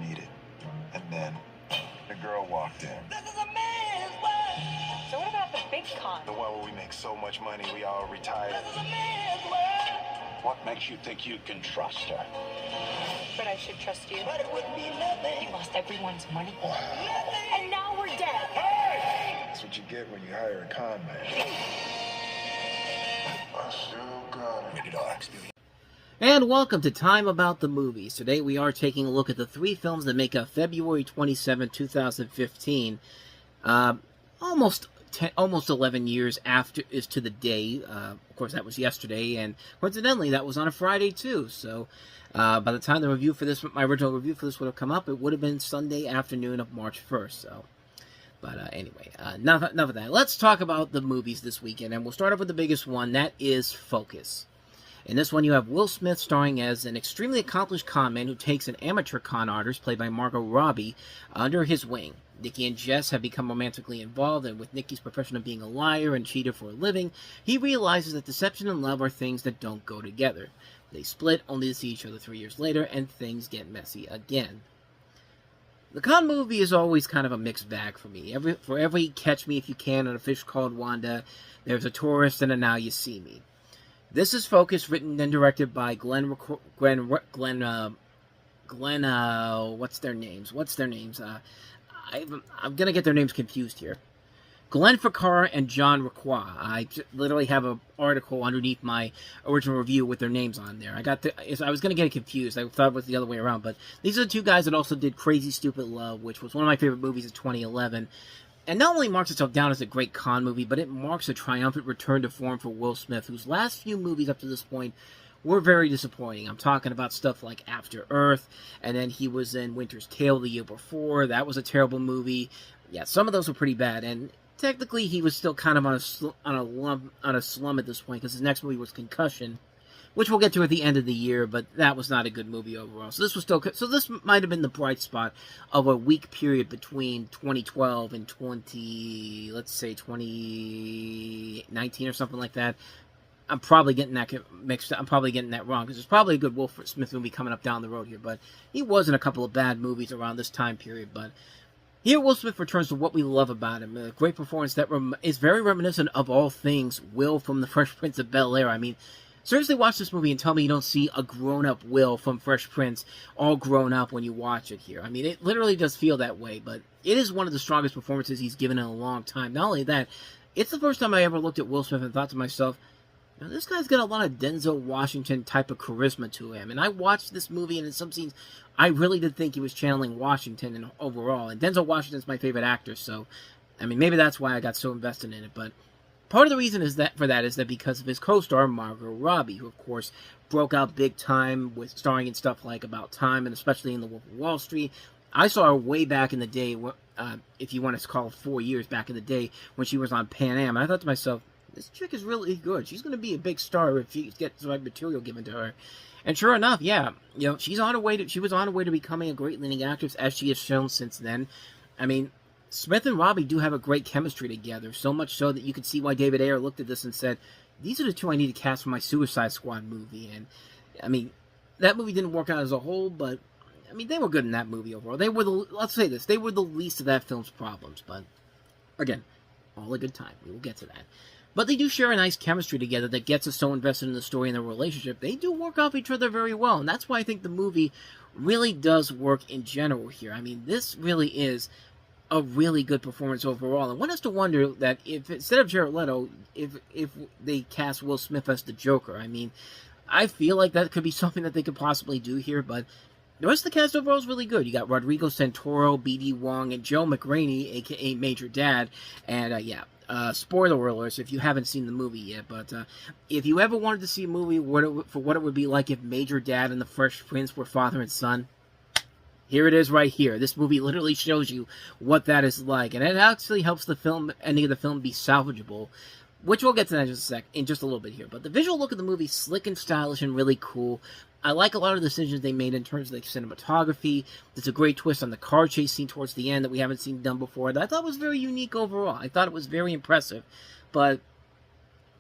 needed. And then the girl walked in. This is a man's world. So what about the big con? The one where we make so much money we all retire. This is a man's world. What makes you think you can trust her? But I should trust you. But it would be nothing. You lost everyone's money. Nothing. And now we're dead. That's what you get when you hire a con man. I still got it. Rated R experience. And welcome to Time About the Movies. Today we are taking a look at the three films that make up February 27, 2015. Almost 11 years after is to the day. Of course, that was yesterday, and coincidentally, that was on a Friday too. So, by the time the review for this, my original review for this would have come up, it would have been Sunday afternoon of March 1st. So, but anyway, enough of that. Let's talk about the movies this weekend, and we'll start off with the biggest one. That is Focus. In this one, you have Will Smith starring as an extremely accomplished con man who takes an amateur con artist, played by Margot Robbie, under his wing. Nikki and Jess have become romantically involved, and with Nikki's profession of being a liar and cheater for a living, he realizes that deception and love are things that don't go together. They split, only to see each other 3 years later, and things get messy again. The con movie is always kind of a mixed bag for me. For every Catch Me If You Can and A Fish Called Wanda, there's a Tourist and a Now You See Me. This is Focus, written and directed by Glenn, what's their names? I'm going to get their names confused here. Glenn Ficarra and John Requa. I literally have an article underneath my original review with their names on there. I was going to get it confused. I thought it was the other way around, but these are the two guys that also did Crazy Stupid Love, which was one of my favorite movies of 2011. And not only marks itself down as a great con movie, but it marks a triumphant return to form for Will Smith, whose last few movies up to this point were very disappointing. I'm talking about stuff like After Earth, and then he was in Winter's Tale the year before. That was a terrible movie. Yeah, some of those were pretty bad, and technically he was still kind of on a slum at this point, because his next movie was Concussion, which we'll get to at the end of the year, but that was not a good movie overall. So this might have been the bright spot of a weak period between 2012 and 2019 or something like that. I'm probably getting that mixed up. I'm probably getting that wrong, because there's probably a good Will Smith movie coming up down the road here, but he was in a couple of bad movies around this time period. But here, Will Smith returns to what we love about him. A great performance that is very reminiscent of all things Will from The Fresh Prince of Bel-Air. I mean, seriously, watch this movie and tell me you don't see a grown-up Will from Fresh Prince all grown up when you watch it here. I mean, it literally does feel that way, but it is one of the strongest performances he's given in a long time. Not only that, it's the first time I ever looked at Will Smith and thought to myself, you know, this guy's got a lot of Denzel Washington type of charisma to him. And I watched this movie, and in some scenes, I really did think he was channeling Washington overall. And Denzel Washington's my favorite actor, so, I mean, maybe that's why I got so invested in it, but part of the reason is that because of his co-star, Margot Robbie, who, of course, broke out big time with starring in stuff like About Time, and especially in The Wolf of Wall Street. I saw her way back in the day, if you want to call it 4 years back in the day, when she was on Pan Am, and I thought to myself, this chick is really good. She's going to be a big star if she gets the right material given to her. And sure enough, yeah, you know, she was on her way to becoming a great leading actress, as she has shown since then. I mean, Smith and Robbie do have a great chemistry together, so much so that you could see why David Ayer looked at this and said, these are the two I need to cast for my Suicide Squad movie. And, I mean, that movie didn't work out as a whole, but, I mean, they were good in that movie overall. Let's say this, they were the least of that film's problems, but, again, all a good time. We will get to that. But they do share a nice chemistry together that gets us so invested in the story and the relationship. They do work off each other very well, and that's why I think the movie really does work in general here. I mean, this really is a really good performance overall. And one has to wonder that if, instead of Jared Leto, if they cast Will Smith as the Joker, I mean, I feel like that could be something that they could possibly do here, but the rest of the cast overall is really good. You got Rodrigo Santoro, B.D. Wong, and Joe McRaney, a.k.a. Major Dad, and, spoiler alerts if you haven't seen the movie yet, but if you ever wanted to see a movie for what it would be like if Major Dad and the Fresh Prince were father and son, here it is right here. This movie literally shows you what that is like, and it actually helps the ending of the film be salvageable, which we'll get to that in just a little bit here. But the visual look of the movie is slick and stylish and really cool. I like a lot of the decisions they made in terms of the cinematography. There's a great twist on the car chase scene towards the end that we haven't seen done before that I thought was very unique overall. I thought it was very impressive. But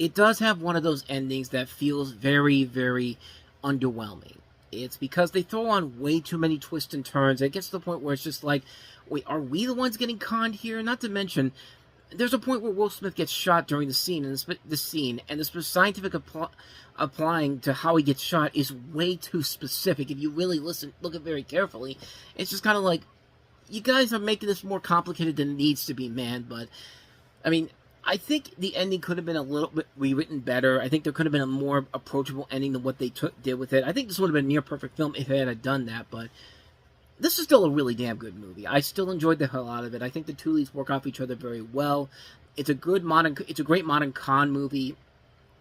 it does have one of those endings that feels very, very underwhelming. It's because they throw on way too many twists and turns. It gets to the point where it's just like, wait, are we the ones getting conned here? Not to mention, there's a point where Will Smith gets shot during the scene, and the scientific applying to how he gets shot is way too specific. If you really look at it very carefully, it's just kind of like, you guys are making this more complicated than it needs to be, man. But, I mean, I think the ending could have been a little bit rewritten better. I think there could have been a more approachable ending than what they did with it. I think this would have been a near-perfect film if it had done that, but this is still a really damn good movie. I still enjoyed the hell out of it. I think the two leads work off each other very well. It's a great modern con movie.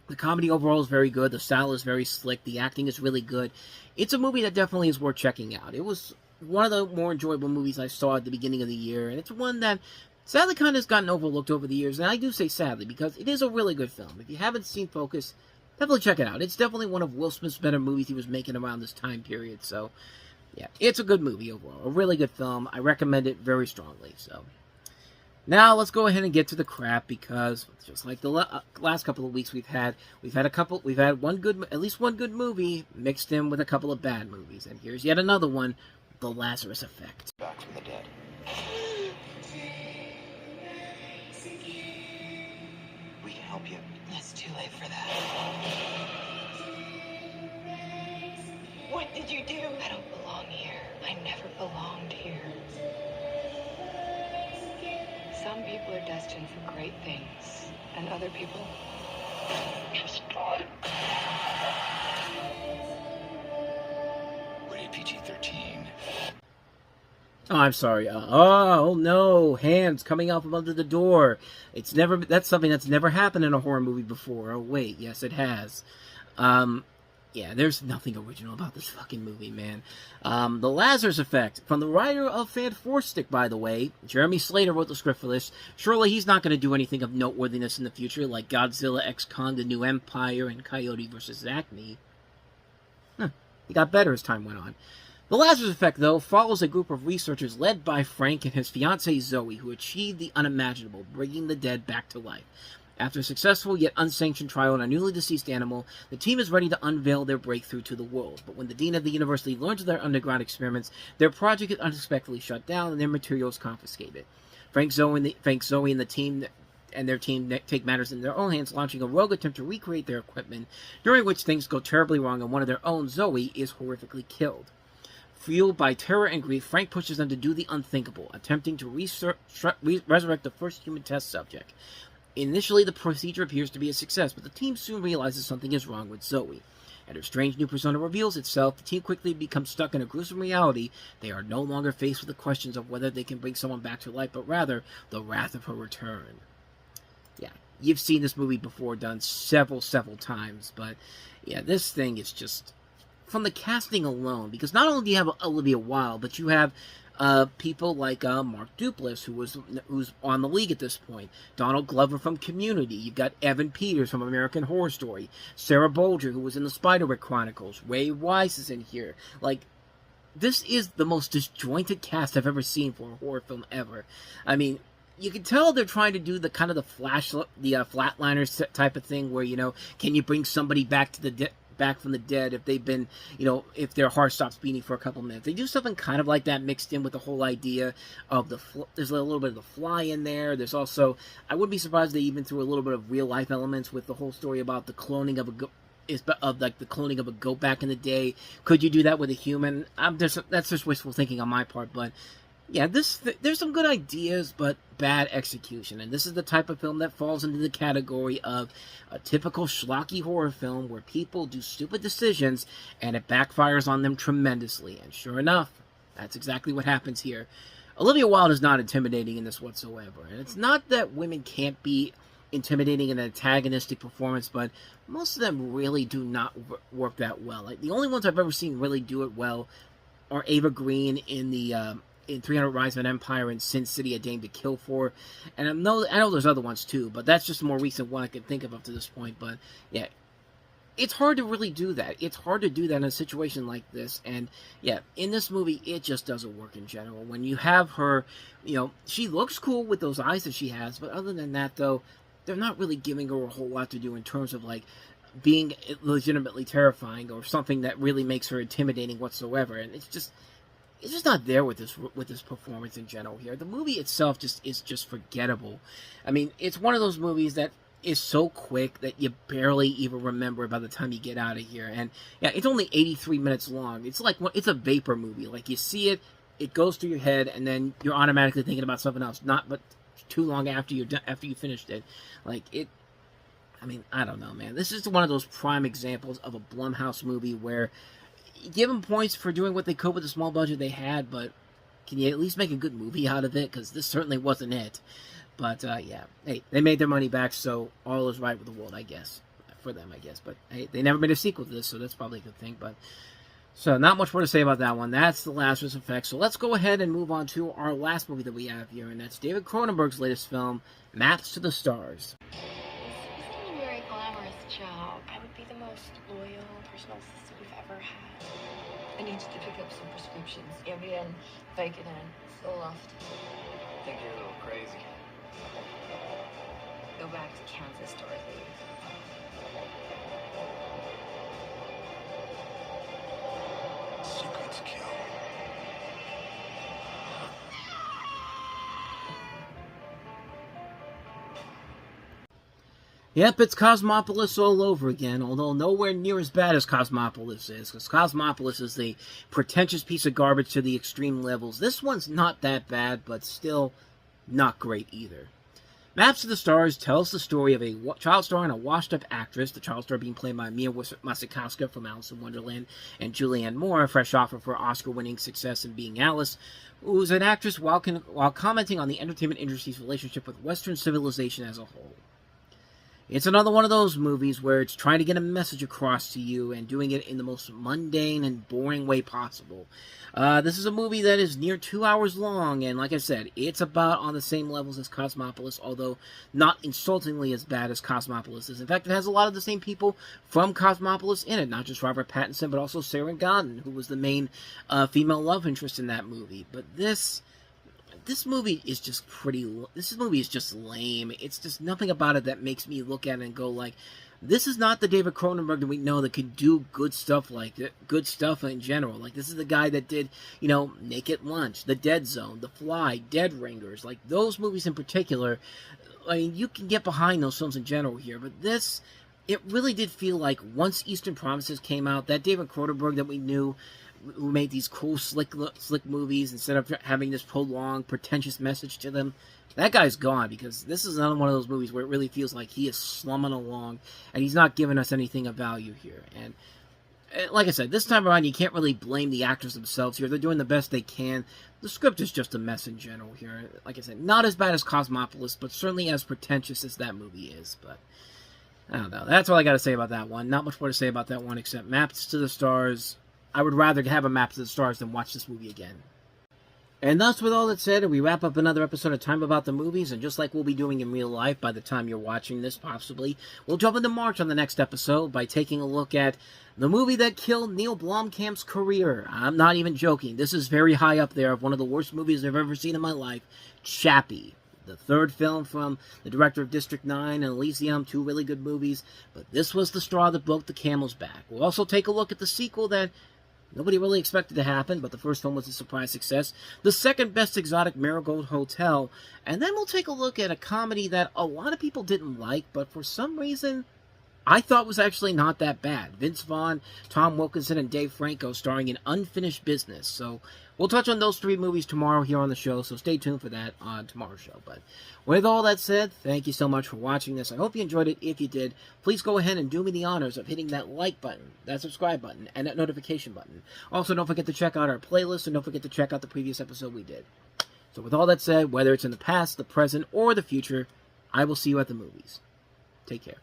The comedy overall is very good. The style is very slick. The acting is really good. It's a movie that definitely is worth checking out. It was one of the more enjoyable movies I saw at the beginning of the year, and it's one that sadly kind of has gotten overlooked over the years, and I do say sadly because it is a really good film. If you haven't seen Focus, definitely check it out. It's definitely one of Will Smith's better movies he was making around this time period, so yeah, it's a good movie overall. A really good film. I recommend it very strongly, so. Now, let's go ahead and get to the crap, because just like the last couple of weeks we've had at least one good movie mixed in with a couple of bad movies, and here's yet another one, The Lazarus Effect. Back from the dead. We can help you. It's too late for that. What did you do? I don't belong here. I never belonged here. Some people are destined for great things, and other people Just die. Rated PG-13. Oh, I'm sorry. Oh no, hands coming out from under the door. That's something that's never happened in a horror movie before. Oh wait, yes it has. Yeah, there's nothing original about this fucking movie, man. The Lazarus Effect, from the writer of Fantastic, by the way. Jeremy Slater wrote the script for this. Surely he's not going to do anything of noteworthiness in the future, like Godzilla x Kong: The New Empire and Coyote vs. Acme. He got better as time went on. The Lazarus Effect, though, follows a group of researchers led by Frank and his fiancée Zoe, who achieved the unimaginable, bringing the dead back to life. After a successful yet unsanctioned trial on a newly deceased animal, the team is ready to unveil their breakthrough to the world. But when the dean of the university learns of their underground experiments, their project is unexpectedly shut down and their materials confiscated. Frank, Zoe, and the team take matters in their own hands, launching a rogue attempt to recreate their equipment, during which things go terribly wrong and one of their own, Zoe, is horrifically killed. Fueled by terror and grief, Frank pushes them to do the unthinkable, attempting to resurrect the first human test subject. Initially, the procedure appears to be a success, but the team soon realizes something is wrong with Zoe. And her strange new persona reveals itself. The team quickly becomes stuck in a gruesome reality. They are no longer faced with the questions of whether they can bring someone back to life, but rather the wrath of her return. Yeah, you've seen this movie before, done several times, but yeah, this thing is just, from the casting alone, because not only do you have Olivia Wilde, but you have people like Mark Duplass, who's on the league at this point, Donald Glover from Community, you've got Evan Peters from American Horror Story, Sarah Bolger, who was in the Spiderwick Chronicles, Ray Wise is in here. Like, this is the most disjointed cast I've ever seen for a horror film ever. I mean, you can tell they're trying to do the kind of the Flatliners type of thing, where, you know, can you bring somebody back to back from the dead if they've been, you know, if their heart stops beating for a couple minutes. They do something kind of like that mixed in with the whole idea of there's a little bit of the fly in there. There's also, I wouldn't be surprised they even threw a little bit of real life elements with the whole story about the cloning of the cloning of a goat back in the day. Could you do that with a human? That's just wishful thinking on my part, but yeah, there's some good ideas, but bad execution. And this is the type of film that falls into the category of a typical schlocky horror film where people do stupid decisions and it backfires on them tremendously. And sure enough, that's exactly what happens here. Olivia Wilde is not intimidating in this whatsoever. And it's not that women can't be intimidating in an antagonistic performance, but most of them really do not work that well. Like, the only ones I've ever seen really do it well are Ava Green in 300 Rise of an Empire and Sin City, A Dame to Kill For. And I know there's other ones too, but that's just a more recent one I can think of up to this point. But yeah, it's hard to really do that. It's hard to do that in a situation like this. And yeah, in this movie, it just doesn't work in general. When you have her, you know, she looks cool with those eyes that she has, but other than that, though, they're not really giving her a whole lot to do in terms of, like, being legitimately terrifying or something that really makes her intimidating whatsoever. And it's just not there with this performance in general here. The movie itself is just forgettable. I mean, it's one of those movies that is so quick that you barely even remember by the time you get out of here. And yeah, it's only 83 minutes long. It's like it's a vapor movie. Like, you see it, it goes through your head, and then you're automatically thinking about something else. Not but too long after you finished it. Like, it. I mean, I don't know, man. This is one of those prime examples of a Blumhouse movie where you give them points for doing what they could with the small budget they had, but can you at least make a good movie out of it? Because this certainly wasn't it. But, yeah. Hey, they made their money back, so all is right with the world, I guess. For them, I guess. But, hey, they never made a sequel to this, so that's probably a good thing. But, so, not much more to say about that one. That's The Lazarus Effect. So, let's go ahead and move on to our last movie that we have here, and that's David Cronenberg's latest film, Maps to the Stars. Isn't a very glamorous job? I would be the most loyal personal assistant you've ever had. I need you to pick up some prescriptions. Ambien, Vicodin, Zoloft. I think you're a little crazy. Go back to Kansas, Dorothy. Secrets kill. Yep, it's Cosmopolis all over again, although nowhere near as bad as Cosmopolis is, because Cosmopolis is a pretentious piece of garbage to the extreme levels. This one's not that bad, but still not great either. Maps to the Stars tells the story of a child star and a washed-up actress, the child star being played by Mia Wasikowska from Alice in Wonderland, and Julianne Moore, fresh off of her Oscar-winning success in Being Alice, who's an actress while commenting on the entertainment industry's relationship with Western civilization as a whole. It's another one of those movies where it's trying to get a message across to you and doing it in the most mundane and boring way possible. This is a movie that is near 2 hours long, and like I said, it's about on the same levels as Cosmopolis, although not insultingly as bad as Cosmopolis is. In fact, it has a lot of the same people from Cosmopolis in it, not just Robert Pattinson, but also Sarah Godin, who was the main female love interest in that movie. But this movie is just this movie is just lame. It's just nothing about it that makes me look at it and go like, this is not the David Cronenberg that we know that could do good stuff like that, good stuff in general. Like, this is the guy that did, Naked Lunch, The Dead Zone, The Fly, Dead Ringers, like those movies in particular. I mean, you can get behind those films in general here, but this, it really did feel like once Eastern Promises came out, that David Cronenberg that we knew, who made these cool, slick movies instead of having this prolonged, pretentious message to them, that guy's gone, because this is another one of those movies where it really feels like he is slumming along, and he's not giving us anything of value here. And like I said, this time around, you can't really blame the actors themselves here. They're doing the best they can. The script is just a mess in general here. Like I said, not as bad as Cosmopolis, but certainly as pretentious as that movie is. But I don't know. That's all I got to say about that one. Not much more to say about that one, except Maps to the Stars. I would rather have a Map to the Stars than watch this movie again. And thus, with all that said, we wrap up another episode of Time About the Movies, and just like we'll be doing in real life by the time you're watching this, possibly, we'll jump into March on the next episode by taking a look at the movie that killed Neil Blomkamp's career. I'm not even joking. This is very high up there of one of the worst movies I've ever seen in my life, Chappie. The third film from the director of District 9 and Elysium, two really good movies, but this was the straw that broke the camel's back. We'll also take a look at the sequel that nobody really expected to happen, but the first one was a surprise success. The second best exotic, Marigold Hotel. And then we'll take a look at a comedy that a lot of people didn't like, but for some reason, I thought was actually not that bad. Vince Vaughn, Tom Wilkinson, and Dave Franco starring in Unfinished Business. So we'll touch on those three movies tomorrow here on the show, so stay tuned for that on tomorrow's show. But with all that said, thank you so much for watching this. I hope you enjoyed it. If you did, please go ahead and do me the honors of hitting that like button, that subscribe button, and that notification button. Also, don't forget to check out our playlist, and don't forget to check out the previous episode we did. So with all that said, whether it's in the past, the present, or the future, I will see you at the movies. Take care.